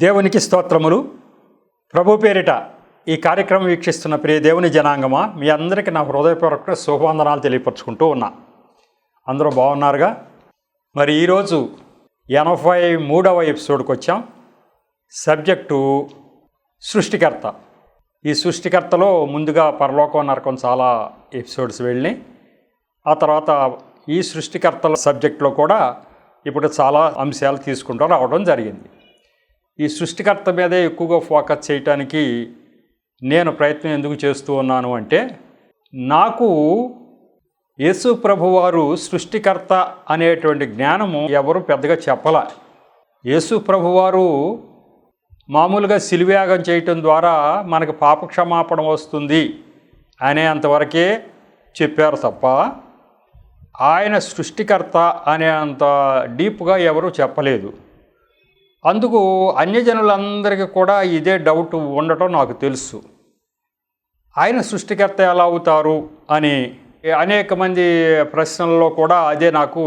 దేవునికి స్తోత్రములు. ప్రభు పేరిట ఈ కార్యక్రమం వీక్షిస్తున్న ప్రియ దేవుని జనాంగమా, మీ అందరికీ నా హృదయపూర్వక శుభవందనాలు తెలియపరుచుకుంటూ ఉన్నా. అందరూ బాగున్నారుగా? మరి ఈరోజు 83వ ఎపిసోడ్కి వచ్చాం. సబ్జెక్టు సృష్టికర్త. ఈ సృష్టికర్తలో ముందుగా పరలోకం నరకం చాలా ఎపిసోడ్స్ వెళ్ళినాయి. ఆ తర్వాత ఈ సృష్టికర్తల సబ్జెక్టులో కూడా ఇప్పుడు చాలా అంశాలు తీసుకుంటూ రావడం జరిగింది. ఈ సృష్టికర్త మీదే ఎక్కువగా ఫోకస్ చేయటానికి నేను ప్రయత్నం ఎందుకు చేస్తూ ఉన్నాను అంటే, నాకు యేసు ప్రభువారు సృష్టికర్త అనేటువంటి జ్ఞానము ఎవరు పెద్దగా చెప్పలే. యేసు ప్రభువారు మామూలుగా శిలువయాగం చేయటం ద్వారా మనకు పాపక్షమాపణ వస్తుంది అనే అంతవరకే చెప్పారు తప్ప, ఆయన సృష్టికర్త అనే అంత డీప్గా ఎవరు చెప్పలేదు. అందుకు అన్యజనులందరికీ కూడా ఇదే డౌట్ ఉండటం నాకు తెలుసు. ఆయన సృష్టికర్త ఎలా అవుతారు అని అనేక మంది ప్రశ్నల్లో కూడా అదే నాకు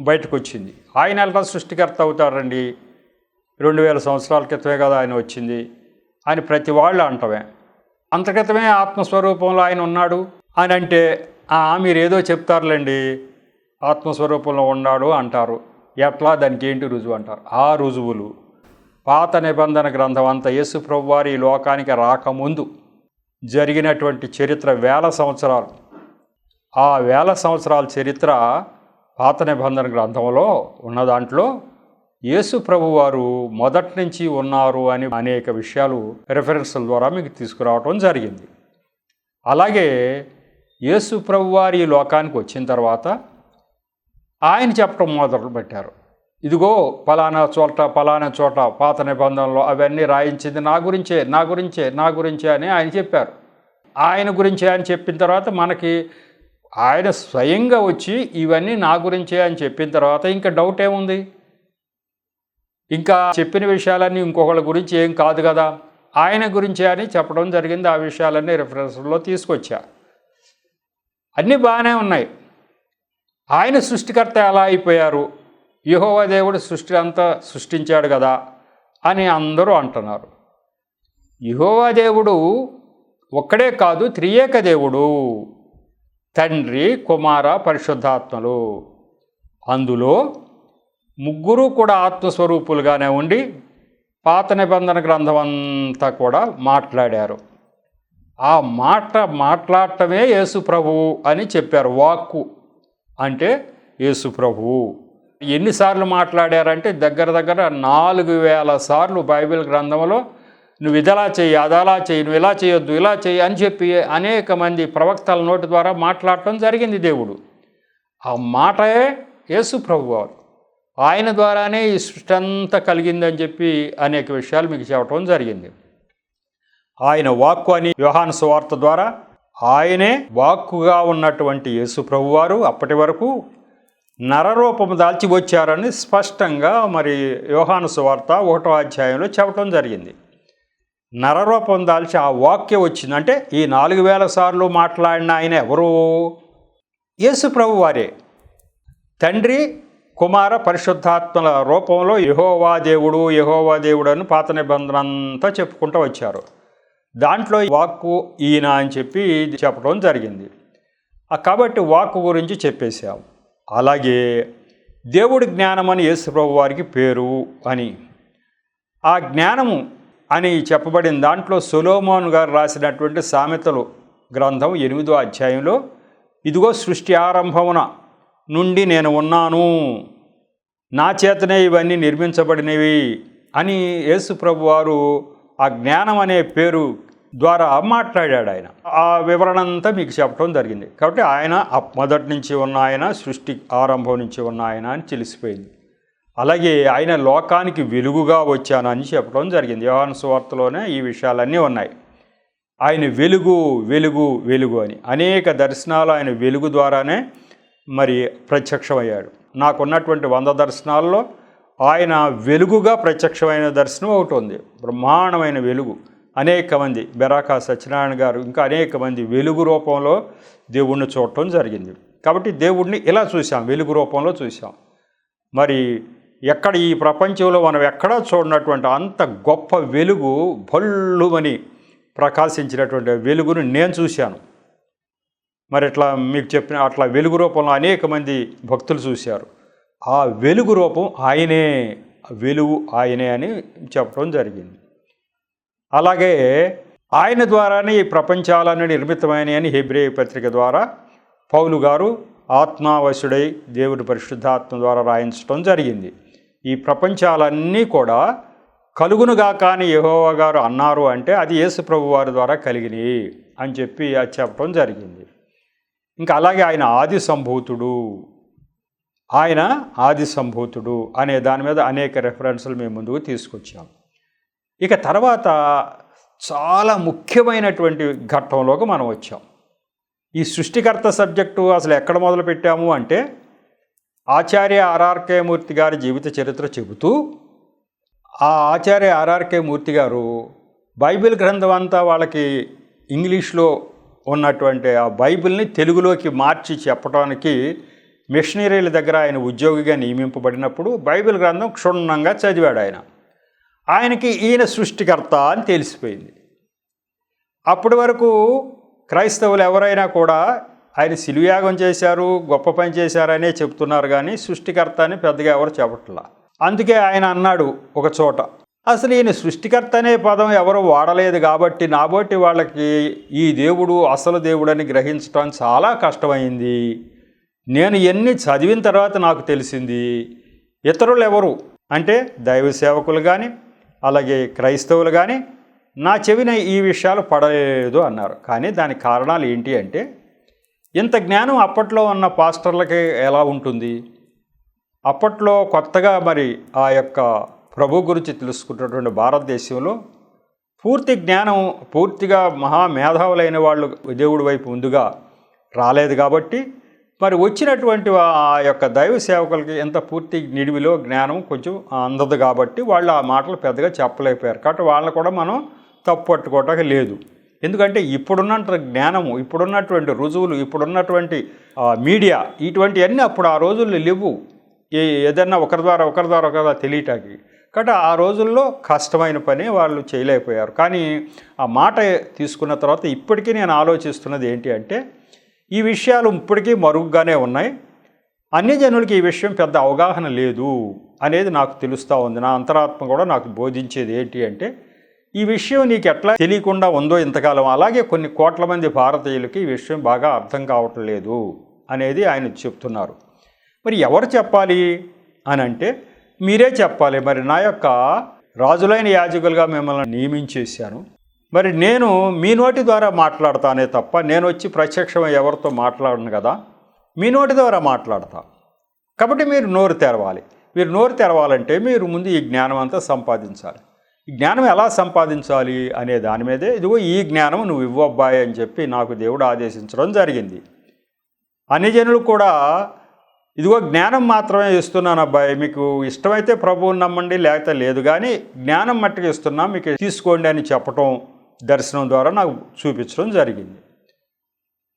బయటకు వచ్చింది. ఆయన ఎలా సృష్టికర్త అవుతారండి, 2000 సంవత్సరాల క్రితమే కదా ఆయన వచ్చింది అని ప్రతి వాళ్ళు అంటమే. అంతక్రితమే ఆత్మస్వరూపంలో ఆయన ఉన్నాడు అని అంటే, మీరు ఏదో చెప్తారులేండి, ఆత్మస్వరూపంలో ఉన్నాడు అంటారు, ఎట్లా, దానికి ఏంటి రుజువు అంటారు. ఆ రుజువులు పాత నిబంధన గ్రంథం అంతా యేసు ప్రభువారు ఈ లోకానికి రాకముందు జరిగినటువంటి చరిత్ర 1000 సంవత్సరాలు. ఆ 1000 సంవత్సరాల చరిత్ర పాత నిబంధన గ్రంథంలో ఉన్న దాంట్లో యేసు ప్రభువారు మొదటి నుంచి ఉన్నారు అని అనేక విషయాలు రెఫరెన్స్ల ద్వారా మీకు తీసుకురావటం జరిగింది. అలాగే యేసు ప్రభువారు ఈ లోకానికి వచ్చిన తర్వాత ఆయన చెప్పడం మొదలుపెట్టారు. ఇదిగో పలానా చోట పాత నిబంధనలో అవన్నీ రాయించింది నా గురించే అని ఆయన చెప్పారు. ఆయన గురించే అని చెప్పిన తర్వాత మనకి ఆయన స్వయంగా వచ్చి ఇవన్నీ నా గురించే అని చెప్పిన తర్వాత ఇంకా డౌట్ ఏముంది? ఇంకా చెప్పిన విషయాలన్నీ ఇంకొకళ్ళ గురించి ఏం కాదు కదా, ఆయన గురించే అని చెప్పడం జరిగింది. ఆ విషయాలన్నీ రిఫరెన్స్లో తీసుకొచ్చా. అన్నీ బాగానే ఉన్నాయి. ఆయన సృష్టికర్త ఎలా అయిపోయారు? యెహోవా దేవుడు సృష్టి అంతా సృష్టించాడు కదా అని అందరూ అంటున్నారు. యెహోవా దేవుడు ఒక్కడే కాదు, త్రియేక దేవుడు, తండ్రి, కుమార, పరిశుద్ధాత్మలు. అందులో ముగ్గురు కూడా ఆత్మస్వరూపులుగానే ఉండి పాత నిబంధన గ్రంథం అంతా కూడా మాట్లాడారు. ఆ మాట్లాడటమే యేసు ప్రభువు అని చెప్పారు. వాక్కు అంటే యేసు ప్రభువు. ఎన్నిసార్లు మాట్లాడారంటే దగ్గర 4000 సార్లు బైబిల్ గ్రంథంలో నువ్వు ఇదలా చెయ్యి, అదలా చెయ్యి, నువ్వు ఇలా చేయొద్దు, ఇలా చెయ్యి అని చెప్పి అనేక మంది ప్రవక్తల నోటి ద్వారా మాట్లాడటం జరిగింది దేవుడు. ఆ మాటే యేసు ప్రభువారు. ఆయన ద్వారానే ఈ సృష్టి అంతా కలిగిందని చెప్పి అనేక విషయాలు మీకు చెప్పడం జరిగింది. ఆయన వాక్కు అని యోహాను సువార్త ద్వారా ఆయనే వాక్కుగా ఉన్నటువంటి యేసు ప్రభువారు అప్పటి వరకు నరరూపము దాల్చి వచ్చారని స్పష్టంగా మరి యోహాను సువార్త 1వ అధ్యాయంలో చెప్పడం జరిగింది. నరరూపం దాల్చి ఆ వాక్యం వచ్చింది. అంటే ఈ 4000 సార్లు మాట్లాడిన ఆయన ఎవరు? యేసు ప్రభువారే. తండ్రి, కుమార, పరిశుద్ధాత్మల రూపంలో యెహోవా దేవుడు అని పాత నిబంధన అంతా చెప్పుకుంటూ వచ్చారు. దాంట్లో వాక్కు ఈయన అని చెప్పి చెప్పడం జరిగింది. కాబట్టి వాక్కు గురించి చెప్పేశాం. అలాగే దేవుడి జ్ఞానం అని యేసు ప్రభు వారికి పేరు అని, ఆ జ్ఞానము అని చెప్పబడిన దాంట్లో సొలొమోను గారు రాసినటువంటి సామెతలు గ్రంథం 8వ అధ్యాయంలో, ఇదిగో సృష్టి ఆరంభమున నుండి నేను ఉన్నాను, నా చేతనే ఇవన్నీ నిర్మించబడినవి అని యేసు ప్రభు వారు ఆ జ్ఞానం అనే పేరు ద్వారా మాట్లాడాడు. ఆయన ఆ వివరణ అంతా మీకు చెప్పడం జరిగింది. కాబట్టి ఆయన మొదటి నుంచి ఉన్న ఆయన, సృష్టి ఆరంభం నుంచి ఉన్న ఆయన అని తెలిసిపోయింది. అలాగే ఆయన లోకానికి వెలుగుగా వచ్చానని చెప్పడం జరిగింది. యోహాను సువార్తలోనే ఈ విషయాలన్నీ ఉన్నాయి. ఆయన వెలుగు అని అనేక దర్శనాలు ఆయన వెలుగు ద్వారానే మరి ప్రత్యక్షమయ్యాడు. నాకున్నటువంటి 100 దర్శనాల్లో ఆయన వెలుగుగా ప్రత్యక్షమైన దర్శనం ఒకటి ఉంది. బ్రహ్మాండమైన వెలుగు. అనేక మంది, బెరాకా సత్యనారాయణ గారు, ఇంకా అనేక మంది వెలుగు రూపంలో దేవుణ్ణి చూడటం జరిగింది. కాబట్టి దేవుడిని ఇలా చూసాం, వెలుగు రూపంలో చూసాం. మరి ఎక్కడ ఈ ప్రపంచంలో మనం ఎక్కడా చూడనటువంటి అంత గొప్ప వెలుగు భల్లుమని ప్రకాశించినటువంటి వెలుగును నేను చూశాను. మరి ఇట్లా మీకు చెప్పిన అట్లా వెలుగు రూపంలో అనేక మంది భక్తులు చూశారు. ఆ వెలుగు రూపం ఆయనే, వెలుగు ఆయనే అని చెప్పడం జరిగింది. అలాగే ఆయన ద్వారానే ఈ ప్రపంచాలన్నీ నిర్మితమైన అని హెబ్రేయ పత్రిక ద్వారా పౌలు గారు ఆత్మావశుడై దేవుడి పరిశుద్ధాత్మ ద్వారా రాయించడం జరిగింది. ఈ ప్రపంచాలన్నీ కూడా కలుగునుగా కానీ యెహోవా గారు అన్నారు అంటే అది యేసు ప్రభు వారి ద్వారా కలిగినాయి అని చెప్పి అది చెప్పడం జరిగింది. ఇంకా అలాగే ఆయన ఆది సంభూతుడు అనే దాని మీద అనేక రెఫరెన్సులు మేము ముందుకు తీసుకొచ్చాం. ఇక తర్వాత చాలా ముఖ్యమైనటువంటి ఘట్టంలోకి మనం వచ్చాం. ఈ సృష్టికర్త సబ్జెక్టు అసలు ఎక్కడ మొదలు పెట్టాము అంటే ఆచార్య ఆర్ఆర్కే మూర్తి గారి జీవిత చరిత్ర చెబుతూ, ఆ ఆచార్య ఆర్ఆర్కే మూర్తి గారు బైబిల్ గ్రంథం అంతా వాళ్ళకి ఇంగ్లీష్లో ఉన్నటువంటి ఆ బైబిల్ని తెలుగులోకి మార్చి చెప్పడానికి మిషనరీల దగ్గర ఆయన ఉద్యోగిగా నియమింపబడినప్పుడు బైబిల్ గ్రంథం క్షుణ్ణంగా చదివాడు. ఆయనకి ఈయన సృష్టికర్త అని తెలిసిపోయింది. అప్పటి వరకు క్రైస్తవులు ఎవరైనా కూడా ఆయన శిలుయాగం చేశారు, గొప్ప పని చేశారనే చెప్తున్నారు, కానీ సృష్టికర్త అని పెద్దగా ఎవరు చెప్పట్లా. అందుకే ఆయన అన్నాడు ఒక చోట, అసలు ఈయన సృష్టికర్త అనే పదం ఎవరు వాడలేదు కాబట్టి నాబోటి వాళ్ళకి ఈ దేవుడు అసలు దేవుడని గ్రహించడం చాలా కష్టమైంది. నేను ఎన్ని చదివిన తర్వాత నాకు తెలిసింది, ఇతరులు ఎవరు అంటే దైవ సేవకులు కానీ అలాగే క్రైస్తవులు కానీ నా చెవిన ఈ విషయాలు పడలేదు అన్నారు. కానీ దానికి కారణాలు ఏంటి అంటే, ఇంత జ్ఞానం అప్పట్లో ఉన్న పాస్టర్లకి ఎలా ఉంటుంది? అప్పట్లో కొత్తగా మరి ఆ యొక్క ప్రభు గురించి తెలుసుకున్నటువంటి భారతదేశంలో పూర్తి జ్ఞానం పూర్తిగా మహామేధావులైన వాళ్ళు దేవుడి వైపు ముందుగా రాలేదు కాబట్టి మరి వచ్చినటువంటి ఆ యొక్క దైవ సేవకులకి ఎంత పూర్తి నిడివిలో జ్ఞానం కొంచెం అందదు కాబట్టి వాళ్ళు ఆ మాటలు పెద్దగా చెప్పలేకపోయారు. కాబట్టి వాళ్ళని కూడా మనం తప్పు పట్టుకోవటానికి లేదు. ఎందుకంటే ఇప్పుడున్న జ్ఞానము, ఇప్పుడున్నటువంటి రుజువులు, ఇప్పుడున్నటువంటి మీడియా ఇటువంటివన్నీ అప్పుడు ఆ రోజుల్లో లేవు. ఏదన్నా ఒకరి ద్వారా తెలియటానికి. కాబట్టి ఆ రోజుల్లో కష్టమైన పని వాళ్ళు చేయలేకపోయారు. కానీ ఆ మాట తీసుకున్న తర్వాత ఇప్పటికీ నేను ఆలోచిస్తున్నది ఏంటి అంటే, ఈ విషయాలు ఇప్పటికీ మరుగుగానే ఉన్నాయి. అన్ని జనులకి ఈ విషయం పెద్ద అవగాహన లేదు అనేది నాకు తెలుస్తూ ఉంది. నా అంతరాత్మ కూడా నాకు బోధించేది ఏంటి అంటే, ఈ విషయం నీకు ఎట్లా తెలియకుండా ఉందో ఇంతకాలం, అలాగే కొన్ని కోట్ల మంది భారతీయులకి ఈ విషయం బాగా అర్థం కావటం లేదు అనేది ఆయన చెప్తున్నారు. మరి ఎవరు చెప్పాలి అని అంటే, మీరే చెప్పాలి. మరి నా యొక్క రాజులైన యాజకులుగా మిమ్మల్ని నియమించేశాను. మరి నేను మీ నోటి ద్వారా మాట్లాడతానే తప్ప నేను వచ్చి ప్రత్యక్షమై ఎవరితో మాట్లాడను కదా, మీ నోటి ద్వారా మాట్లాడతా. కాబట్టి మీరు నోరు తెరవాలి. మీరు నోరు తెరవాలంటే మీరు ముందు ఈ జ్ఞానం అంతా సంపాదించాలి. ఈ జ్ఞానం ఎలా సంపాదించాలి అనే దాని మీదే ఇదిగో ఈ జ్ఞానం నువ్వు ఇవ్వబ్బాయి అని చెప్పి నాకు దేవుడు ఆదేశించడం జరిగింది. అన్ని జనులు కూడా ఇదిగో జ్ఞానం మాత్రమే ఇస్తున్నాను అబ్బాయి, మీకు ఇష్టమైతే ప్రభువుని నమ్మండి లేకపోతే లేదు, కానీ జ్ఞానం మట్టుకు ఇస్తున్నా మీకు తీసుకోండి అని చెప్పటం దర్శనం ద్వారా నాకు చూపించడం జరిగింది.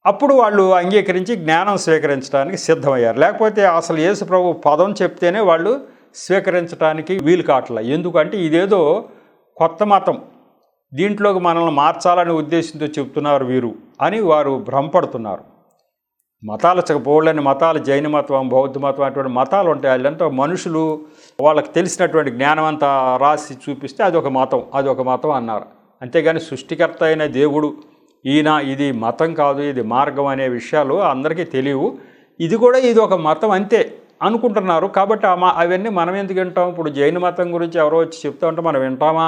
అప్పుడు వాళ్ళు అంగీకరించి జ్ఞానం స్వీకరించడానికి సిద్ధమయ్యారు. లేకపోతే అసలు యేసు ప్రభు పదం చెప్తేనే వాళ్ళు స్వీకరించడానికి వీలు కావట్లేదు. ఎందుకంటే ఇదేదో కొత్త మతం, దీంట్లోకి మనల్ని మార్చాలనే ఉద్దేశంతో చెప్తున్నారు వీరు అని వారు భ్రమపడుతున్నారు. మతాలు పోలేని మతాలు, జైన మతం, బౌద్ధ మతం అటువంటి మతాలు ఉంటాయి. వాళ్ళంతా మనుషులు వాళ్ళకి తెలిసినటువంటి జ్ఞానం అంతా రాసి చూపిస్తే అదొక మతం అన్నారు. అంతేగాని సృష్టికర్త అయిన దేవుడు ఈయన, ఇది మతం కాదు, ఇది మార్గం అనే విషయాలు అందరికీ తెలియవు. ఇది ఒక మతం అంతే అనుకుంటున్నారు. కాబట్టి అవన్నీ మనం ఎందుకు వింటాం? ఇప్పుడు జైన మతం గురించి ఎవరో వచ్చి చెప్తా ఉంటే మనం వింటామా?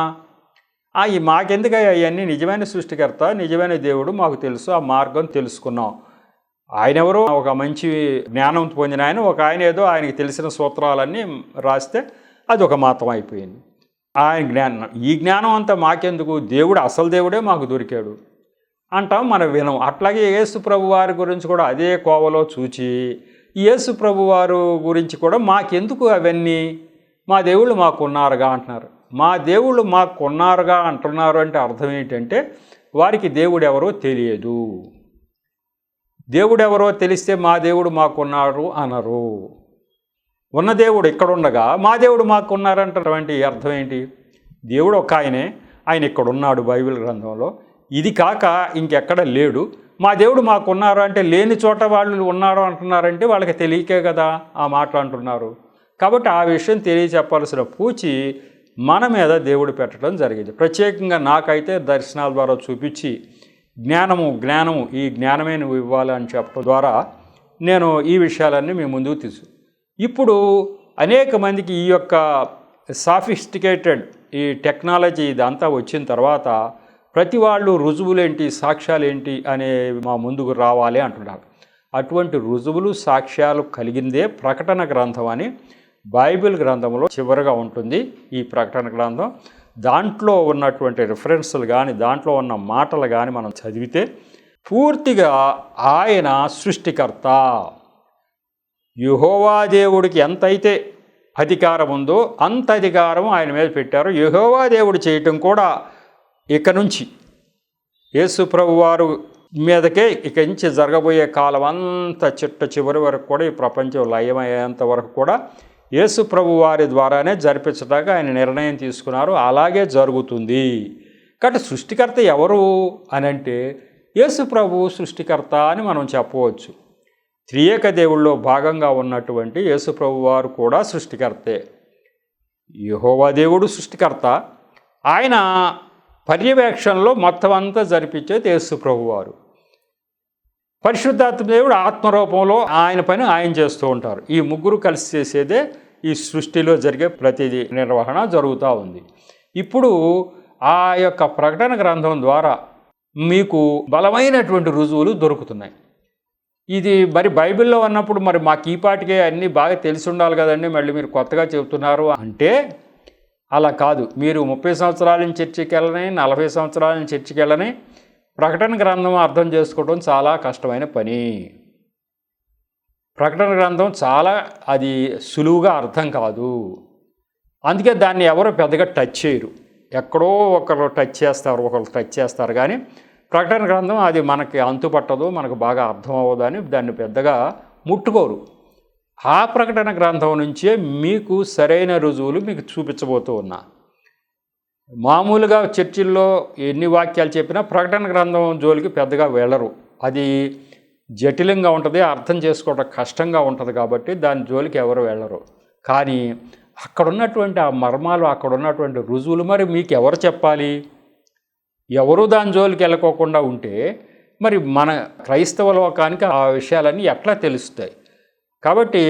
ఈ మాకెందుకు అవన్నీ? నిజమైన సృష్టికర్త, నిజమైన దేవుడు మాకు తెలుసు, ఆ మార్గం తెలుసుకున్నాం. ఆయన ఎవరో ఒక మంచి జ్ఞానం పొందిన ఆయన, ఒక ఆయన ఏదో ఆయనకి తెలిసిన సూత్రాలన్నీ రాస్తే అది ఒక మతం అయిపోయింది. ఆయన జ్ఞానం, ఈ జ్ఞానం అంతా మాకెందుకు? దేవుడు అసలు దేవుడే మాకు దొరికాడు అంటాం, మనం వినం. అట్లాగే యేసు ప్రభు వారి గురించి కూడా అదే కోవలో చూచి యేసు ప్రభు వారు గురించి కూడా మాకెందుకు అవన్నీ? మా దేవుళ్ళు మాకున్నారుగా అంటున్నారు. మా దేవుళ్ళు మాకున్నారుగా అంటున్నారు అంటే అర్థం ఏంటంటే వారికి దేవుడు ఎవరో తెలియదు. దేవుడు ఎవరో తెలిస్తే మా దేవుడు మాకున్నారు అనరు. ఉన్న దేవుడు ఇక్కడుండగా మా దేవుడు మాకు ఉన్నారంటే అర్థం ఏంటి? దేవుడు ఒక ఆయనే, ఆయన ఇక్కడున్నాడు బైబిల్ గ్రంథంలో, ఇది కాక ఇంకెక్కడ లేడు. మా దేవుడు మాకు ఉన్నారు అంటే లేని చోట వాళ్ళు ఉన్నారు అంటున్నారంటే వాళ్ళకి తెలియకే కదా ఆ మాటలు అంటున్నారు. కాబట్టి ఆ విషయం తెలియచెప్పాల్సిన పూచి మన మీద దేవుడు పెట్టడం జరిగింది. ప్రత్యేకంగా నాకైతే దర్శనాల ద్వారా చూపించి జ్ఞానము ఈ జ్ఞానమే నువ్వు ఇవ్వాలని చెప్పడం ద్వారా నేను ఈ విషయాలన్నీ మీ ముందుకు ఇప్పుడు అనేక మందికి ఈ యొక్క సాఫిస్టికేటెడ్ ఈ టెక్నాలజీ ఇదంతా వచ్చిన తర్వాత ప్రతి వాళ్ళు రుజువులేంటి, సాక్ష్యాలేంటి అనేవి మా ముందుకు రావాలి అంటున్నారు. అటువంటి రుజువులు, సాక్ష్యాలు కలిగిందే ప్రకటన గ్రంథం అని బైబిల్ గ్రంథంలో చివరిగా ఉంటుంది. ఈ ప్రకటన గ్రంథం దాంట్లో ఉన్నటువంటి రిఫరెన్సులు కానీ, దాంట్లో ఉన్న మాటలు కానీ మనం చదివితే పూర్తిగా ఆయన సృష్టికర్త. యెహోవా దేవుడికి ఎంతైతే అధికారం ఉందో అంత అధికారం ఆయన మీద పెట్టారు. యెహోవా దేవుడు చేయటం కూడా ఇక నుంచి యేసు ప్రభు వారు మీదకే ఇక నుంచి జరగబోయే కాలం అంతా చివరి వరకు కూడా ఈ ప్రపంచం లయమయ్యేంత వరకు కూడా యేసు ప్రభు వారి ద్వారానే జరిపించడానికి ఆయన నిర్ణయం తీసుకున్నారు. అలాగే జరుగుతుంది. కాబట్టి సృష్టికర్త ఎవరు అని అంటే యేసు ప్రభు సృష్టికర్త అని మనం చెప్పవచ్చు. త్రియేక దేవుళ్ళలో భాగంగా ఉన్నటువంటి యేసు ప్రభు వారు కూడా సృష్టికర్తే. యెహోవా దేవుడు సృష్టికర్త, ఆయన పర్యవేక్షణలో మొత్తం అంతా జరిపించేది యేసు ప్రభు వారు. పరిశుద్ధాత్మ దేవుడు ఆత్మరూపంలో ఆయన పని ఆయన చేస్తూ ఉంటారు. ఈ ముగ్గురు కలిసి చేసేదే ఈ సృష్టిలో జరిగే ప్రతిదీ నిర్వహణ జరుగుతూ ఉంది. ఇప్పుడు ఆ యొక్క ప్రకటన గ్రంథం ద్వారా మీకు బలమైనటువంటి రుజువులు దొరుకుతున్నాయి. ఇది మరి బైబిల్లో ఉన్నప్పుడు మరి మాకు ఈ పాటికే అన్నీ బాగా తెలిసి ఉండాలి కదండి, మళ్ళీ మీరు కొత్తగా చెబుతున్నారు అంటే అలా కాదు. మీరు 30 సంవత్సరాల నుంచి చర్చికి వెళ్ళని, 40 సంవత్సరాల నుంచి చర్చికి వెళ్ళని ప్రకటన గ్రంథం అర్థం చేసుకోవడం చాలా కష్టమైన పని. ప్రకటన గ్రంథం చాలా అది సులువుగా అర్థం కాదు. అందుకే దాన్ని ఎవరు పెద్దగా టచ్ చేయరు. ఎక్కడో ఒకరు టచ్ చేస్తారు కానీ ప్రకటన గ్రంథం అది మనకి అంతుపట్టదు, మనకు బాగా అర్థం అవ్వదు అని దాన్ని పెద్దగా ముట్టుకోరు. ఆ ప్రకటన గ్రంథం నుంచే మీకు సరైన రుజువులు మీకు చూపించబోతూ ఉన్నా. మామూలుగా చర్చిల్లో ఎన్ని వాక్యాలు చెప్పినా ప్రకటన గ్రంథం జోలికి పెద్దగా వెళ్ళరు. అది జటిలంగా ఉంటుంది, అర్థం చేసుకోవడం కష్టంగా ఉంటుంది కాబట్టి దాని జోలికి ఎవరు వెళ్ళరు. కానీ అక్కడ ఉన్నటువంటి ఆ మర్మాలు, అక్కడ ఉన్నటువంటి రుజువులు మరి మీకు ఎవరు చెప్పాలి? ఎవరు దాని జోలికి వెళ్ళకోకుండా ఉంటే మరి మన క్రైస్తవ లోకానికి ఆ విషయాలన్నీ ఎట్లా తెలుస్తాయి? కాబట్టి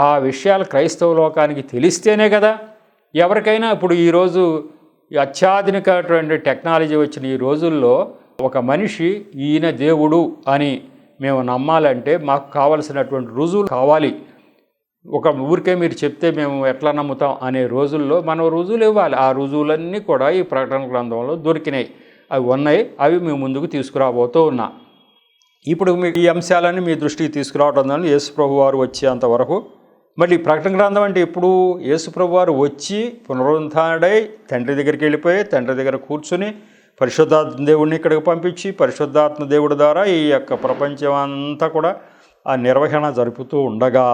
ఆ విషయాలు క్రైస్తవ లోకానికి తెలిస్తేనే కదా ఎవరికైనా. ఇప్పుడు ఈరోజు అత్యాధునికటువంటి టెక్నాలజీ వచ్చిన ఈ రోజుల్లో ఒక మనిషి ఈయన దేవుడు అని మేము నమ్మాలంటే మాకు కావలసినటువంటి రుజువులు కావాలి. ఒక ఊరికే మీరు చెప్తే మేము ఎట్లా నమ్ముతాం అనే రోజుల్లో మనం రుజువులు ఇవ్వాలి. ఆ రుజువులన్నీ కూడా ఈ ప్రకటన గ్రంథంలో దొరికినాయి, అవి ఉన్నాయి, అవి మీ ముందుకు తీసుకురాబోతూ ఉన్నా. ఇప్పుడు మీకు ఈ అంశాలన్నీ మీ దృష్టికి తీసుకురావడం ద్వారా యేసు ప్రభు వారు వచ్చేంతవరకు మళ్ళీ ప్రకటన గ్రంథం అంటే ఇప్పుడు యేసు ప్రభు వారు వచ్చి పునరుద్ధానుడై తండ్రి దగ్గరికి వెళ్ళిపోయి తండ్రి దగ్గర కూర్చుని పరిశుద్ధాత్మ దేవుడిని ఇక్కడికి పంపించి పరిశుద్ధాత్మ దేవుడి ద్వారా ఈ యొక్క ప్రపంచం అంతా కూడా ఆ నిర్వహణ జరుపుతూ ఉండగా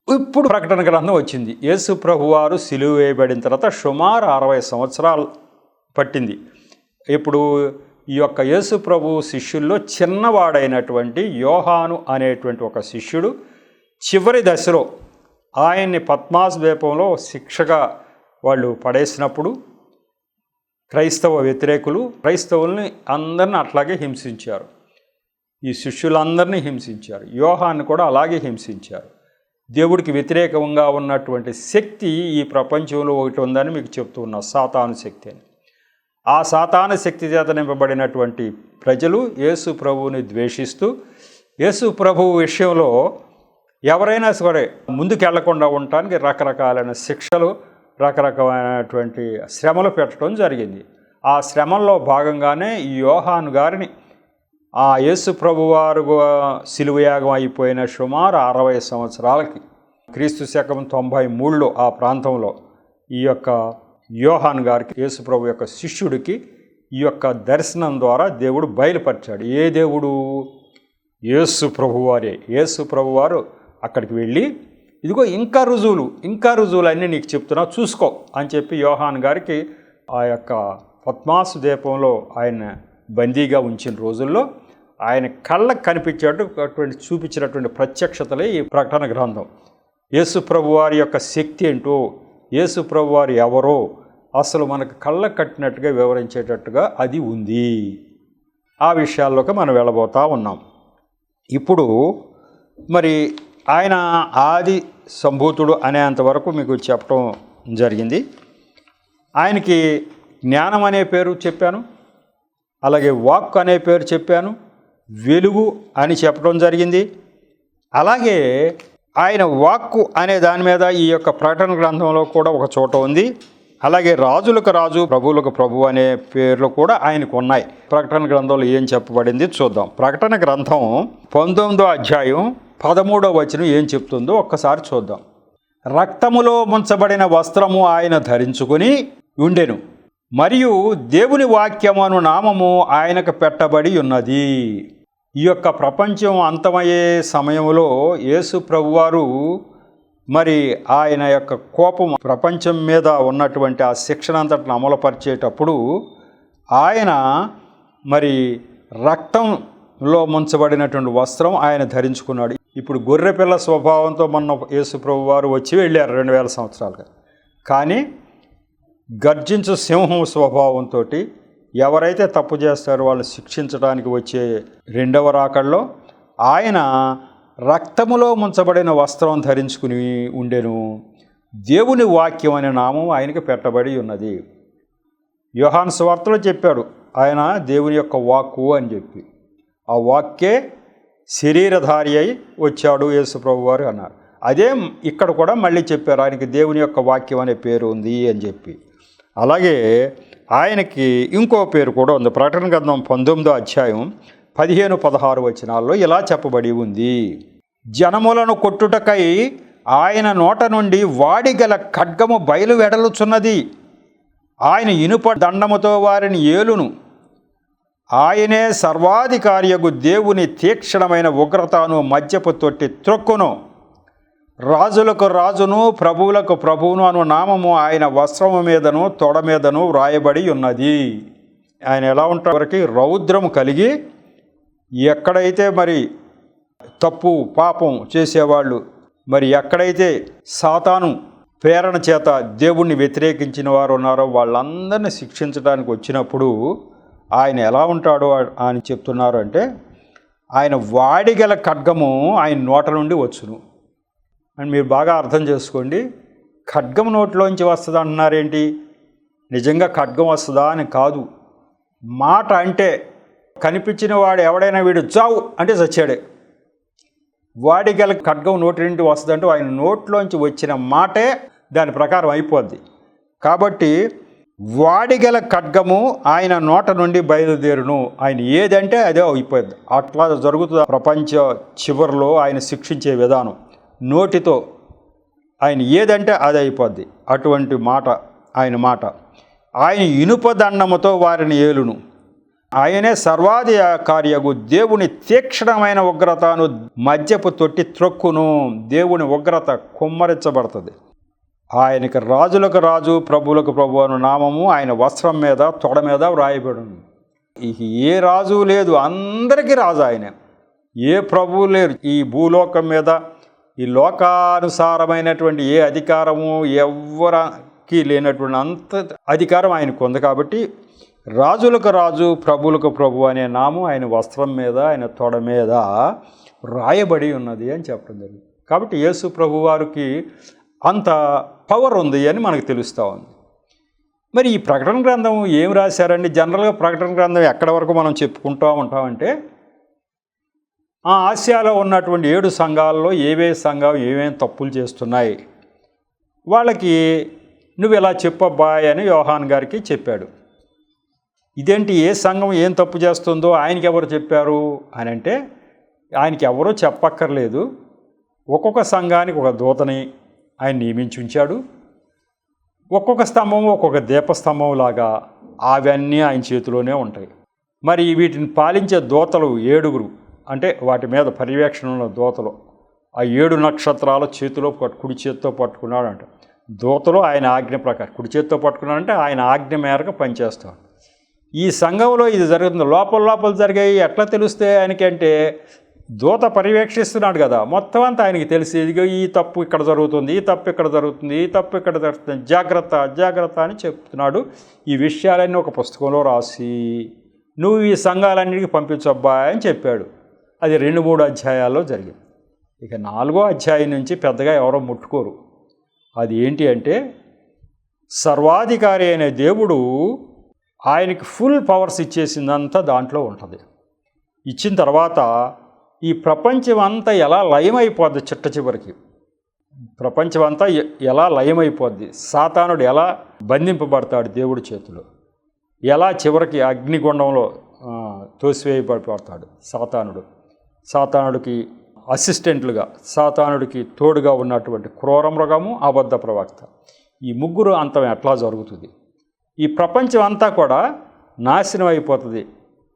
ఇప్పుడు ప్రకటన గ్రంథం వచ్చింది. యేసు ప్రభు వారు సిలువ వేయబడిన తర్వాత సుమారు 60 సంవత్సరాలు పట్టింది. ఇప్పుడు ఈ యొక్క యేసు ప్రభు శిష్యుల్లో చిన్నవాడైనటువంటి యోహాను అనేటువంటి ఒక శిష్యుడు చివరి దశలో ఆయన్ని పద్మాస్ ద్వీపంలో శిక్షగా వాళ్ళు పడేసినప్పుడు క్రైస్తవ వ్యతిరేకులు క్రైస్తవుల్ని అందరిని అట్లాగే హింసించారు. ఈ శిష్యులందరినీ హింసించారు. యోహాన్ని కూడా అలాగే హింసించారు. దేవుడికి వ్యతిరేకంగా ఉన్నటువంటి శక్తి ఈ ప్రపంచంలో ఒకటి ఉందని మీకు చెప్తూ ఉన్నా, సాతాను శక్తి అని. ఆ సాతాను శక్తి చేత నింపబడినటువంటి ప్రజలు యేసు ప్రభువుని ద్వేషిస్తూ యేసు ప్రభువు విషయంలో ఎవరైనా సరే ముందుకెళ్లకుండా ఉండటానికి రకరకాలైన శిక్షలు, రకరకాలైనటువంటి శ్రమలు పెట్టడం జరిగింది. ఆ శ్రమల్లో భాగంగానే ఈ యోహాను గారిని ఆ యేసు ప్రభువారు సిలువయాగం అయిపోయిన సుమారు 60 సంవత్సరాలకి క్రీస్తు శకం 93లో ఆ ప్రాంతంలో ఈ యొక్క యోహాను గారికి యేసు ప్రభు యొక్క శిష్యుడికి ఈ యొక్క దర్శనం ద్వారా దేవుడు బయలుపరిచాడు. ఏ దేవుడు? యేసు ప్రభువారే. యేసు ప్రభువారు అక్కడికి వెళ్ళి ఇదిగో ఇంకా రుజువులు అన్నీ నీకు చెప్తున్నా చూసుకో అని చెప్పి యోహాన్ గారికి ఆ యొక్క పద్మాసు ద్వీపంలో ఆయన బందీగా ఉంచిన రోజుల్లో ఆయన కళ్ళకు కనిపించేటటువంటి చూపించినటువంటి ప్రత్యక్షతలే ఈ ప్రకటన గ్రంథం. యేసు ప్రభు వారి యొక్క శక్తి ఏంటో, యేసు ప్రభు వారు ఎవరో అసలు మనకు కళ్ళకు కట్టినట్టుగా వివరించేటట్టుగా అది ఉంది. ఆ విషయాల్లోకి మనం వెళ్ళబోతూ ఉన్నాం. ఇప్పుడు మరి ఆయన ఆది సంభూతుడు అనేంతవరకు మీకు చెప్పడం జరిగింది. ఆయనకి జ్ఞానం అనే పేరు చెప్పాను, అలాగే వాక్ అనే పేరు చెప్పాను, వెలుగు అని చెప్పడం జరిగింది. అలాగే ఆయన వాక్కు అనే దాని మీద ఈ యొక్క ప్రకటన గ్రంథంలో కూడా ఒక చోట ఉంది. అలాగే రాజులకు రాజు ప్రభువులకు ప్రభు అనే పేర్లు కూడా ఆయనకు ఉన్నాయి. ప్రకటన గ్రంథంలో ఏం చెప్పబడింది చూద్దాం. ప్రకటన గ్రంథం 19వ అధ్యాయం 13వ వచనం ఏం చెప్తుందో ఒక్కసారి చూద్దాం. రక్తములో ముంచబడిన వస్త్రము ఆయన ధరించుకొని ఉండెను, మరియు దేవుని వాక్యము అను నామము ఆయనకు పెట్టబడి ఉన్నది. ఈ యొక్క ప్రపంచం అంతమయ్యే సమయంలో యేసు ప్రభువారు మరి ఆయన యొక్క కోపం ప్రపంచం మీద ఉన్నటువంటి ఆ శిక్షణ అంతటిని అమలుపరిచేటప్పుడు ఆయన మరి రక్తంలో ముంచబడినటువంటి వస్త్రం ఆయన ధరించుకున్నాడు. ఇప్పుడు గొర్రెపిల్ల స్వభావంతో మొన్న యేసు ప్రభువారు వచ్చి వెళ్ళారు 2000 సంవత్సరాలుగా. కానీ గర్జించు సింహం స్వభావంతో ఎవరైతే తప్పు చేస్తారో వాళ్ళని శిక్షించడానికి వచ్చే రెండవ రాకడలో ఆయన రక్తములో ముంచబడిన వస్త్రం ధరించుకుని ఉండెను, దేవుని వాక్యం అనే నామం ఆయనకు పెట్టబడి ఉన్నది. యోహాను సువార్తలో చెప్పాడు ఆయన దేవుని యొక్క వాక్కు అని చెప్పి. ఆ వాక్కే శరీరధారి అయి వచ్చాడు యేసు ప్రభు వారు అన్నారు. అదే ఇక్కడ కూడా మళ్ళీ చెప్పారు ఆయనకి దేవుని యొక్క వాక్యం అనే పేరు ఉంది అని చెప్పి. అలాగే ఆయనకి ఇంకో పేరు కూడా ఉంది. ప్రకటన గ్రంథం 19వ అధ్యాయం 15-16 వచనాల్లో ఇలా చెప్పబడి ఉంది. జనములను కొట్టుటకై ఆయన నోట నుండి వాడిగల ఖడ్గము బయలు వెడలుచున్నది. ఆయన ఇనుప దండముతో వారిని ఏలును. ఆయనే సర్వాధికారియగు దేవుని తీక్షణమైన ఉగ్రతను మద్యపు తొట్టి త్రొక్కును. రాజులకు రాజును ప్రభువులకు ప్రభువును అను నామము ఆయన వస్త్రము మీదను తొడ మీదను వ్రాయబడి ఉన్నది. ఆయన ఎలా ఉంటారు వరకు రౌద్రము కలిగి ఎక్కడైతే మరి తప్పు పాపం చేసేవాళ్ళు మరి ఎక్కడైతే సాతాను ప్రేరణ చేత దేవుణ్ణి వ్యతిరేకించిన వారు ఉన్నారో వాళ్ళందరినీ శిక్షించడానికి వచ్చినప్పుడు ఆయన ఎలా ఉంటాడో అని చెప్తున్నారు. అంటే ఆయన వాడిగల ఖడ్గము ఆయన నోట నుండి వచ్చును అని మీరు బాగా అర్థం చేసుకోండి. ఖడ్గం నోట్లోంచి వస్తుంది అంటున్నారేంటి? నిజంగా ఖడ్గం వస్తుందా అని కాదు. మాట అంటే కనిపించిన వాడు ఎవడైనా వీడు చావు అంటే చచ్చాడే. వాడిగల ఖడ్గం నోటి నుండి వస్తుందంటూ ఆయన నోట్లోంచి వచ్చిన మాటే దాని ప్రకారం అయిపోద్ది. కాబట్టి వాడిగల ఖడ్గము ఆయన నోట నుండి బయలుదేరును. ఆయన ఏదంటే అదే అయిపోద్ది. అట్లా జరుగుతుంది ప్రపంచ చివరిలో ఆయన శిక్షించే విధానం. నోటితో ఆయన ఏదంటే అది అయిపోద్ది. అటువంటి మాట ఆయన మాట. ఆయన ఇనుప దండముతో వారిని ఏలును. ఆయనే సర్వాధికారియగు దేవుని తీక్షణమైన ఉగ్రతను మద్యపు తొట్టి త్రొక్కును. దేవుని ఉగ్రత కుమ్మరించబడుతుంది. ఆయనకి రాజులకు రాజు ప్రభువులకు ప్రభు అను నామము ఆయన వస్త్రం మీద తొడ మీద వ్రాయబడును. ఏ రాజు లేదు, అందరికీ రాజు ఆయన. ఏ ప్రభువు లేరు ఈ భూలోకం మీద. ఈ లోకానుసారమైనటువంటి ఏ అధికారము ఎవరికి లేనటువంటి అంత అధికారం ఆయనకు ఉంది. కాబట్టి రాజులకు రాజు ప్రభువులకు ప్రభు అనే నామం ఆయన వస్త్రం మీద ఆయన తొడ మీద రాయబడి ఉన్నది అని చెప్పడం జరిగింది. కాబట్టి యేసు ప్రభు వారికి అంత పవర్ ఉంది అని మనకు తెలుస్తూ ఉంది. మరి ఈ ప్రకటన గ్రంథం ఏం రాశారండి? జనరల్గా ప్రకటన గ్రంథం ఎక్కడి వరకు మనం చెప్పుకుంటూ ఉంటామంటే ఆ ఆసియాలో ఉన్నటువంటి 7 సంఘాలలో సంఘం ఏమేమి తప్పులు చేస్తున్నాయి వాళ్ళకి నువ్వు ఇలా చెప్పబ్బాయ్ అని యోహాన్ గారికి చెప్పాడు. ఇదేంటి ఏ సంఘం ఏం తప్పు చేస్తుందో ఆయనకి ఎవరు చెప్పారు అని అంటే ఆయనకి ఎవరో చెప్పక్కర్లేదు. ఒక్కొక్క సంఘానికి ఒక దూతని ఆయన నియమించి ఉంచాడు. ఒక్కొక్క స్తంభం ఒక్కొక్క దీపస్తంభం లాగా అవన్నీ ఆయన చేతిలోనే ఉంటాయి. మరి వీటిని పాలించే దూతలు 7 అంటే వాటి మీద పర్యవేక్షణ ఉన్న దూతలు ఆ 7 నక్షత్రాల చేతిలో కుడి చేతితో పట్టుకున్నాడంట. దూతలు ఆయన ఆజ్ఞ ప్రకారం కుడి చేతితో పట్టుకున్నాడంటే ఆయన ఆజ్ఞ మేరకు పనిచేస్తాడు. ఈ సంఘంలో ఇది జరుగుతుంది. లోపల జరిగాయి ఎట్లా తెలుస్తే ఆయనకంటే దూత పర్యవేక్షిస్తున్నాడు కదా, మొత్తం అంతా ఆయనకి తెలిసి ఇదిగో ఈ తప్పు ఇక్కడ జరుగుతుంది, ఈ తప్పు ఇక్కడ జరుగుతుంది, ఈ తప్పు ఇక్కడ జరుగుతుంది, జాగ్రత్త జాగ్రత్త అని చెప్తున్నాడు. ఈ విషయాలన్నీ ఒక పుస్తకంలో రాసి నువ్వు ఈ సంఘాలన్నిటికీ పంపించబ్బా అని చెప్పాడు. అది 2-3 అధ్యాయాల్లో జరిగింది. ఇక 4వ అధ్యాయం నుంచి పెద్దగా ఎవరో ముట్టుకోరు. అది ఏంటి అంటే సర్వాధికారి అయిన దేవుడు ఆయనకి ఫుల్ పవర్స్ ఇచ్చేసిందంతా దాంట్లో ఉంటుంది. ఇచ్చిన తర్వాత ఈ ప్రపంచం అంతా ఎలా లయమైపోద్ది, చిట్ట చివరికి ప్రపంచం అంతా ఎలా లయమైపోద్ది, సాతానుడు ఎలా బంధింపబడతాడు దేవుడి చేతిలో, ఎలా చివరికి అగ్నిగుండంలో తోసివేయబడతాడు సాతానుడికి అసిస్టెంట్లుగా, సాతానుడికి తోడుగా ఉన్నటువంటి క్రూర మృగము, అబద్ధ ప్రవక్త, ఈ ముగ్గురు అంతం ఎట్లా జరుగుతుంది. ఈ ప్రపంచం అంతా కూడా నాశనం అయిపోతుంది.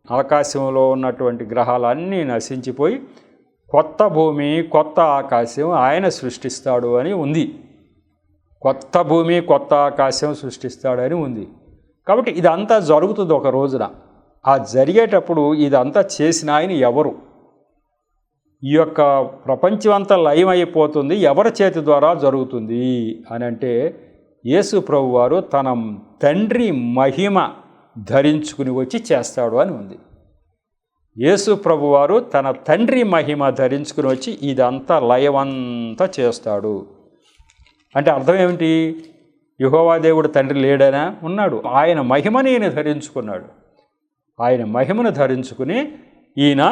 ఆకాశంలో ఉన్నటువంటి గ్రహాలన్నీ నశించిపోయి కొత్త భూమి కొత్త ఆకాశం ఆయన సృష్టిస్తాడు అని ఉంది. కొత్త భూమి కొత్త ఆకాశం సృష్టిస్తాడని ఉంది. కాబట్టి ఇదంతా జరుగుతుంది ఒక రోజున. ఆ జరిగేటప్పుడు ఇదంతా చేసిన ఆయన ఎవరు? ఈ యొక్క ప్రపంచం అంతా లయమైపోతుంది ఎవరి చేతి ద్వారా జరుగుతుంది అని అంటే యేసు ప్రభువారు తన తండ్రి మహిమ ధరించుకుని వచ్చి చేస్తాడు అని ఉంది. యేసు ప్రభువారు తన తండ్రి మహిమ ధరించుకుని వచ్చి ఇదంతా లయమంతా చేస్తాడు అంటే అర్థం ఏమిటి? యెహోవా దేవుడు తండ్రి లేడనా? ఉన్నాడు. ఆయన మహిమని ఈయన ధరించుకున్నాడు. ఆయన మహిమను ధరించుకుని ఈయన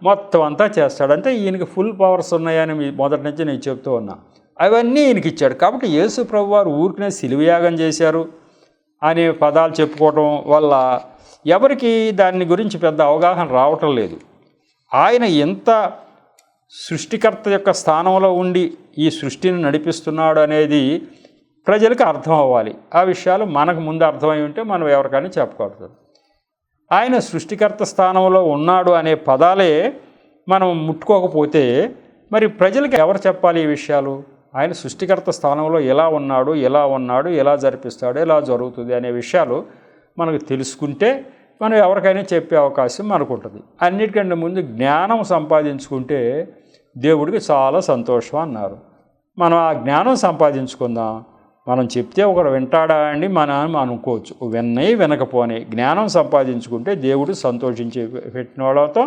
మొత్తం అంతా చేస్తాడంటే ఈయనకి ఫుల్ పవర్స్ ఉన్నాయని మొదటి నుంచి నేను చెప్తూ ఉన్నా. అవన్నీ ఈయనకి ఇచ్చాడు. కాబట్టి యేసు ప్రభువారు ఊరికనే శిలువయాగం చేశారు అనే పదాలు చెప్పుకోవటం వల్ల ఎవరికి దాని గురించి పెద్ద అవగాహన రావటం లేదు. ఆయన ఎంత సృష్టికర్త యొక్క స్థానంలో ఉండి ఈ సృష్టిని నడిపిస్తున్నాడు అనేది ప్రజలకు అర్థం అవ్వాలి. ఆ విషయాలు మనకు ముందు అర్థమై ఉంటే మనం ఎవరికైనా చెప్పకూడదు. ఆయన సృష్టికర్త స్థానంలో ఉన్నాడు అనే పదాలే మనం ముట్టుకోకపోతే మరి ప్రజలకు ఎవరు చెప్పాలి ఈ విషయాలు? ఆయన సృష్టికర్త స్థానంలో ఎలా ఉన్నాడు, ఎలా జరిపిస్తాడు, ఎలా జరుగుతుంది అనే విషయాలు మనకు తెలుసుకుంటే మనం ఎవరికైనా చెప్పే అవకాశం మనకు ఉంటుంది. అన్నిటికంటే ముందు జ్ఞానం సంపాదించుకుంటే దేవుడికి చాలా సంతోషం అన్నారు. మనం ఆ జ్ఞానం సంపాదించుకుందాం. మనం చెప్తే ఒకరు వింటాడా అండి మనం అనుకోవచ్చు. వినకపోనే జ్ఞానం సంపాదించుకుంటే దేవుడు సంతోషించి పెట్టిన వాళ్ళతో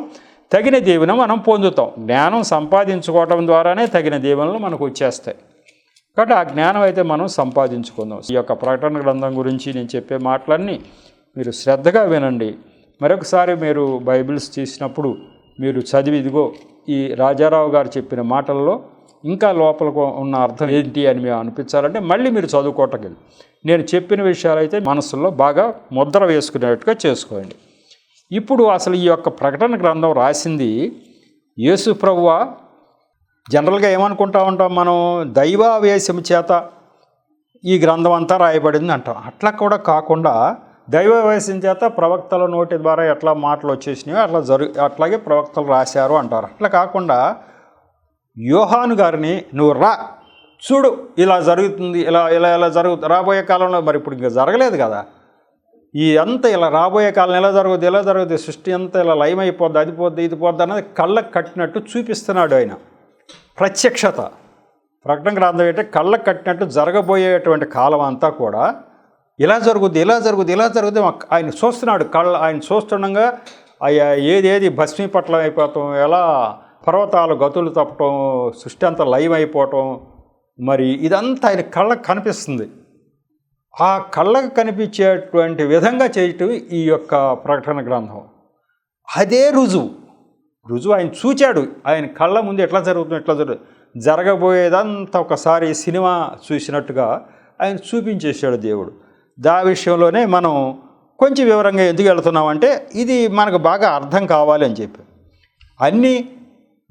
తగిన దీవెన మనం పొందుతాం. జ్ఞానం సంపాదించుకోవటం ద్వారానే తగిన దీవెనలు మనకు వచ్చేస్తాయి. కాబట్టి ఆ జ్ఞానం అయితే మనం సంపాదించుకుందాం. ఈ యొక్క ప్రకటన గ్రంథం గురించి నేను చెప్పే మాటలన్నీ మీరు శ్రద్ధగా వినండి. మరొకసారి మీరు బైబిల్స్ తీసినప్పుడు మీరు చదివి ఇదిగో ఈ రాజారావు గారు చెప్పిన మాటల్లో ఇంకా లోపలకు ఉన్న అర్థం ఏంటి అని మేము అనిపించాలంటే మళ్ళీ మీరు చదువుకోవటం. నేను చెప్పిన విషయాలైతే మనసులో బాగా ముద్ర వేసుకునేట్టుగా చేసుకోండి. ఇప్పుడు అసలు ఈ యొక్క ప్రకటన గ్రంథం రాసింది యేసు ప్రభువా. జనరల్గా ఏమనుకుంటా ఉంటాం మనం, దైవావేశం చేత ఈ గ్రంథం అంతా రాయబడింది అంటాం. అట్లా కూడా కాకుండా దైవావేశం చేత ప్రవక్తల నోటి ద్వారా ఎట్లా మాటలు వచ్చేసినాయో అట్లాగే ప్రవక్తలు రాశారు అంటారు. అట్లా కాకుండా యోహాను గారిని నువ్వు చూడు ఇలా జరుగుతుంది, ఇలా జరుగుతుంది రాబోయే కాలంలో. మరి ఇప్పుడు ఇంకా జరగలేదు కదా, ఈ అంతా ఇలా రాబోయే కాలం ఎలా జరుగుతుంది, సృష్టి అంతా ఇలా లయమైపోద్ది, అది పోద్ది ఇది పోద్ది అన్నది కళ్ళకు కట్టినట్టు చూపిస్తున్నాడు ఆయన. ప్రత్యక్షత ప్రకటన గ్రంథం ఏంటంటే కళ్ళకు కట్టినట్టు జరగబోయేటువంటి కాలం అంతా కూడా ఇలా జరుగుద్ది ఆయన చూస్తున్నాడు. ఆయన చూస్తుండగా ఏది భస్మీపట్లం అయిపోవటం, ఎలా పర్వతాలు గతులు తప్పటం, సృష్టి అంతా లయమైపోవటం, మరి ఇదంతా ఆయన కళ్ళకు కనిపిస్తుంది. ఆ కళ్ళకు కనిపించేటువంటి విధంగా చేయటం ఈ యొక్క ప్రకటన గ్రంథం. అదే రుజువు ఆయన చూచాడు. ఆయన కళ్ళ ముందు ఎట్లా జరుగుతుంది జరగబోయేదంతా ఒకసారి సినిమా చూసినట్టుగా ఆయన చూపించేశాడు దేవుడు. దా విషయంలోనే మనం కొంచెం వివరంగా ఎందుకు వెళుతున్నామంటే ఇది మనకు బాగా అర్థం కావాలి అని చెప్పి అన్నీ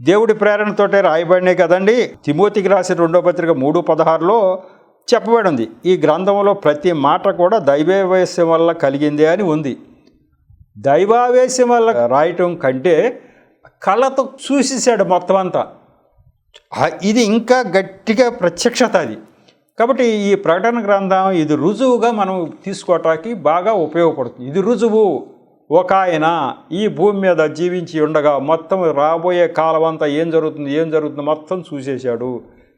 దేవుడి ప్రేరణతోటే రాయబడినాయి కదండి. తిమోతికి రాసిన 2వ పత్రిక 3:16లో చెప్పబడింది. ఈ గ్రంథంలో ప్రతి మాట కూడా దైవావేశం వల్ల కలిగిందే అని ఉంది. దైవావేశం వల్ల రాయటం కంటే కళ్ళతో చూసేసాడు మొత్తం అంతా. ఇది ఇంకా గట్టిగా ప్రత్యక్షత అది. కాబట్టి ఈ ప్రకటన గ్రంథం ఇది రుజువుగా మనం తీసుకోవటానికి బాగా ఉపయోగపడుతుంది. ఇది రుజువు. ఒక ఆయన ఈ భూమి మీద జీవించి ఉండగా మొత్తం రాబోయే కాలం అంతా ఏం జరుగుతుంది మొత్తం చూసేశాడు.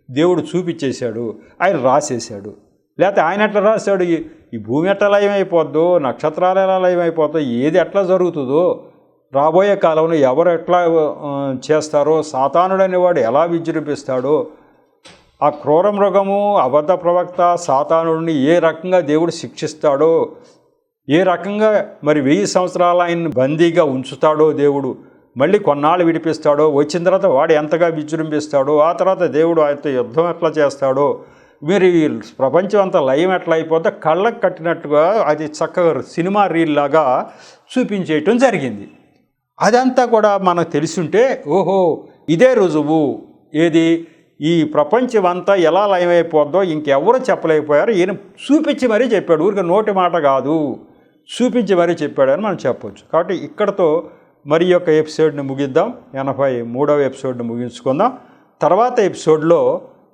దేవుడు చూపించేశాడు, ఆయన రాసేశాడు. లేకపోతే ఆయన ఎట్లా రాశాడు, ఈ భూమి ఎట్లా లయమైపోద్దో, నక్షత్రాలు ఎలా లయమైపోద్దో, ఏది ఎట్లా జరుగుతుందో, రాబోయే కాలంలో ఎవరు ఎట్లా చేస్తారో, సాతానుడు అనేవాడు ఎలా విజృంభిస్తాడో, ఆ క్రూర మృగము అబద్ధ ప్రవక్త సాతానుడిని ఏ రకంగా దేవుడు శిక్షిస్తాడో, ఏ రకంగా మరి 1000 సంవత్సరాలు ఆయన్ని బందీగా ఉంచుతాడో దేవుడు, మళ్ళీ కొన్నాళ్ళు విడిపిస్తాడో, వచ్చిన తర్వాత వాడు ఎంతగా విజృంభిస్తాడో, ఆ తర్వాత దేవుడు ఆయనతో యుద్ధం ఎట్లా చేస్తాడో, మీరు ఈ ప్రపంచం అంతా లయం ఎట్లా అయిపోతే కళ్ళకు కట్టినట్టుగా అది చక్కగా సినిమా రీల్ లాగా చూపించేయటం జరిగింది. అదంతా కూడా మనకు తెలిసింటే ఓహో ఇదే రుజువు. ఏది, ఈ ప్రపంచం అంతా ఎలా లయమైపోద్దో ఇంకెవరు చెప్పలేకపోయారు, ఈయన చూపించి మరీ చెప్పాడు. ఊరికి నోటి మాట కాదు, చూపించి మరీ చెప్పాడని మనం చెప్పవచ్చు. కాబట్టి ఇక్కడతో మరి యొక్క ఎపిసోడ్ని ముగిద్దాం. 83వ ఎపిసోడ్ని ముగించుకుందాం. తర్వాత ఎపిసోడ్లో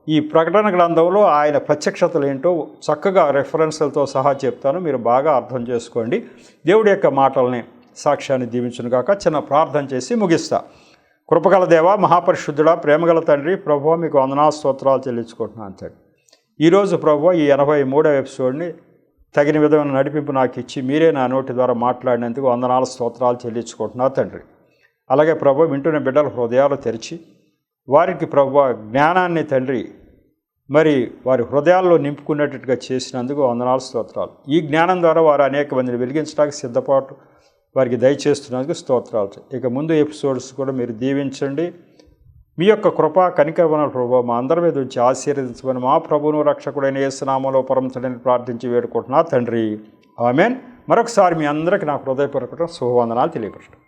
ఈ ప్రకటన గ్రంథంలో ఆయన ప్రత్యక్షతలు ఏంటో చక్కగా రెఫరెన్స్లతో సహా చెప్తాను, మీరు బాగా అర్థం చేసుకోండి. దేవుడి యొక్క మాటల్ని సాక్ష్యాన్ని దీవించును గాక. చిన్న ప్రార్థన చేసి ముగిస్తా. కృపగల దేవ, మహాపరిశుద్ధుడా, ప్రేమగల తండ్రి, ప్రభువా మీకు వందనాలు స్తోత్రాలు చెల్లించుకుంటున్నాను తండ్రి. ఈరోజు ప్రభువా ఈ 83వ ఎపిసోడ్ని తగిన విధమైన నడిపింపు నాకు ఇచ్చి మీరే నా నోటి ద్వారా మాట్లాడినందుకు వందనాలు స్తోత్రాలు చెల్లించుకుంటున్నా తండ్రి. అలాగే ప్రభువా వింటున్న బిడ్డల హృదయాలు తెరిచి వారికి ప్రభువా జ్ఞానాన్ని తండ్రి మరి వారి హృదయాల్లో నింపుకునేటట్టుగా చేసినందుకు వందనాలు స్తోత్రాలు. ఈ జ్ఞానం ద్వారా వారు అనేక మందిని వెలిగించడానికి సిద్ధపాటు వారికి దయచేస్తున్నందుకు స్తోత్రాలు. ఇక ముందు ఎపిసోడ్స్ కూడా మీరు దీవించండి. మీ యొక్క కృపా కనికరమైన ప్రభు మా అందరి మీద ఉంచి ఆశీర్వదించమని మా ప్రభువును రక్షకుడైన యేసు నామములో పరమతండ్రిని ప్రార్థించి వేడుకుంటున్నా తండ్రి. ఆమేన్. మరొకసారి మీ అందరికీ నా హృదయపూర్వక శుభవందనాలు తెలియపరచడం.